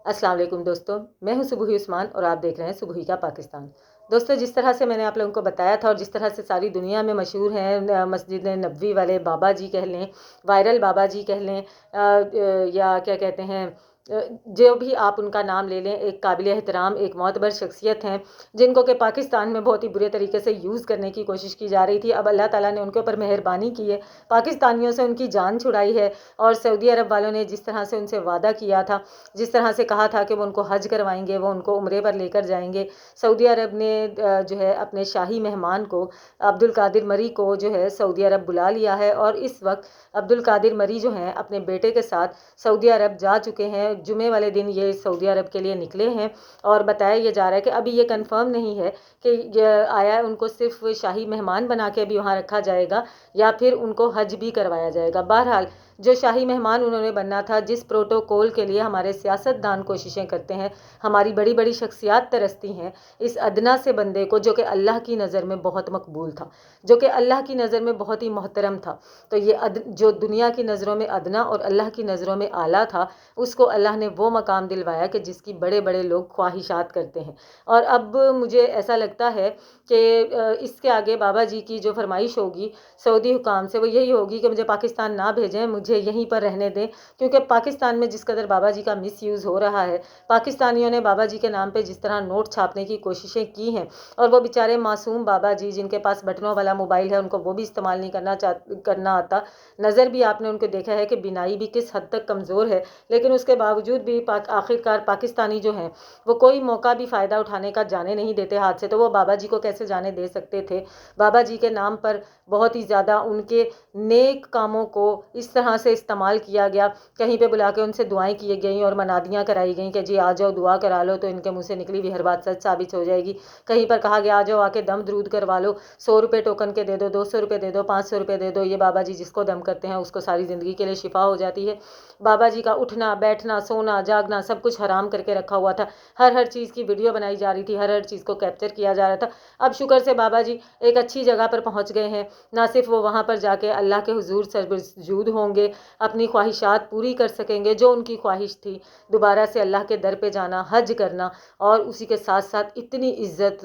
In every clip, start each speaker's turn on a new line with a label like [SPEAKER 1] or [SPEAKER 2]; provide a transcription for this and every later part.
[SPEAKER 1] अस्सलाम वालेकुम दोस्तों, मैं हूं सुबही उस्मान और आप देख रहे हैं सुबही का पाकिस्तान। दोस्तों, जिस तरह से मैंने आप लोगों को बताया था और जिस तरह से सारी दुनिया में मशहूर हैं मस्जिद नबवी वाले बाबा जी कह लें, वायरल बाबा जी कह लें, या क्या कहते हैं, जो भी आप उनका नाम ले लें, एक काबिल एहतराम एक मोतबर शख्सियत हैं जिनको कि पाकिस्तान में बहुत ही बुरे तरीके से यूज़ करने की कोशिश की जा रही थी। अब अल्लाह ताला ने उनके ऊपर मेहरबानी की है, पाकिस्तानियों से उनकी जान छुड़ाई है। और सऊदी अरब वालों ने जिस तरह से उनसे वादा किया था, जिस तरह से कहा था कि वो उनको हज करवाएंगे, वो उनको उम्रे पर लेकर जाएंगे, सऊदी अरब ने जो है अपने शाही मेहमान को अब्दुल कादिर मरी को जो है सऊदी अरब बुला लिया है। और इस वक्त अब्दुल कादिर मरी जो हैं अपने बेटे के साथ सऊदी अरब जा चुके हैं। जुमे वाले दिन ये सऊदी अरब के लिए निकले हैं और बताया ये जा रहा है कि अभी ये कंफर्म नहीं है कि आया उनको सिर्फ शाही मेहमान बना के अभी वहाँ रखा जाएगा या फिर उनको हज भी करवाया जाएगा। बहरहाल जो शाही मेहमान उन्होंने बनना था, जिस प्रोटोकॉल के लिए हमारे सियासतदान कोशिशें करते हैं, हमारी बड़ी बड़ी शख्सियात तरसती हैं, इस अदना से बंदे को जो कि अल्लाह की नज़र में बहुत मकबूल था, जो कि अल्लाह की नज़र में बहुत ही मोहतरम था, तो ये जो दुनिया की नज़रों में अदना और अल्लाह की नज़रों में आला था, उसको अल्लाह ने वो मकाम दिलवाया कि जिसकी बड़े बड़े लोग ख्वाहिशात करते हैं। और अब मुझे ऐसा लगता है कि इसके आगे बाबा जी की जो फरमाइश होगी सऊदी हुकाम से वो यही होगी कि मुझे पाकिस्तान ना भेजें, मुझे यहीं पर रहने दें, क्योंकि पाकिस्तान में जिस कदर बाबा जी का मिसयूज़ हो रहा है, पाकिस्तानियों ने बाबा जी के नाम पे जिस तरह नोट छापने की कोशिशें की हैं, और वो बेचारे मासूम बाबा जी जिनके पास बटनों वाला मोबाइल है, उनको वो भी इस्तेमाल नहीं करना आता। नज़र भी आपने उनको देखा है कि बिनाई भी किस हद तक कमज़ोर है, लेकिन उसके बावजूद भी आखिरकार पाकिस्तानी जो हैं वो कोई मौका भी फ़ायदा उठाने का जाने नहीं देते हाथ से। तो वो बाबा जी को कैसे जाने दे सकते थे? बाबा जी के नाम पर बहुत ही ज़्यादा उनके नेक कामों को इस तरह से इस्तेमाल किया गया, कहीं पे बुला के उनसे दुआएं की गई और मनादियाँ कराई गई कि जी आ जाओ दुआ करा लो, तो इनके मुंह से निकली हुई हर बात सच साबित हो जाएगी। कहीं पर कहा गया आ जाओ आके दम दरूद करवा लो, 100 रुपये टोकन के दे दो, 200 रुपये दे दो, 500 रुपये दे दो, ये बाबा जी जिसको दम करते हैं उसको सारी ज़िंदगी के लिए शिफा हो जाती है। बाबा जी का उठना बैठना सोना जागना सब कुछ हराम करके रखा हुआ था, हर चीज़ की वीडियो बनाई जा रही थी, हर चीज़ को कैप्चर किया जा रहा था। अब शुक्र से बाबा जी एक अच्छी जगह पर पहुंच गए हैं, ना सिर्फ वो वहाँ पर जाके अल्लाह के हुजूर सरबजूद होंगे, अपनी ख्वाहिशात पूरी कर सकेंगे, जो उनकी ख्वाहिश थी दोबारा से अल्लाह के दर पे जाना, हज करना, और उसी के साथ साथ इतनी इज्जत,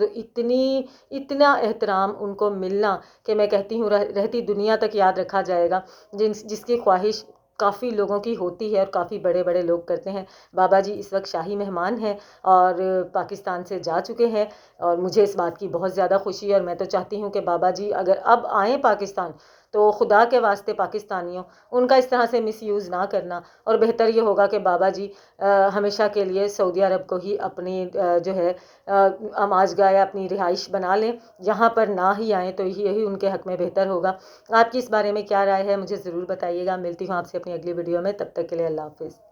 [SPEAKER 1] इतना एहतराम उनको मिलना कि मैं कहती हूँ रहती दुनिया तक याद रखा जाएगा। जिसकी ख्वाहिश काफ़ी लोगों की होती है और काफ़ी बड़े बड़े लोग करते हैं। बाबा जी इस वक्त शाही मेहमान हैं और पाकिस्तान से जा चुके हैं, और मुझे इस बात की बहुत ज़्यादा खुशी है। और मैं तो चाहती हूँ कि बाबा जी अगर अब आएँ पाकिस्तान, तो खुदा के वास्ते पाकिस्तानियों उनका इस तरह से मिसयूज़ ना करना, और बेहतर ये होगा कि बाबा जी हमेशा के लिए सऊदी अरब को ही अपनी जो है अमाजगाह या अपनी रिहाइश बना लें, यहाँ पर ना ही आएँ तो यही उनके हक़ में बेहतर होगा। आपकी इस बारे में क्या राय है मुझे ज़रूर बताइएगा। मिलती हूँ आपसे अपनी अगली वीडियो में, तब तक के लिए अल्लाह हाफ़िज़।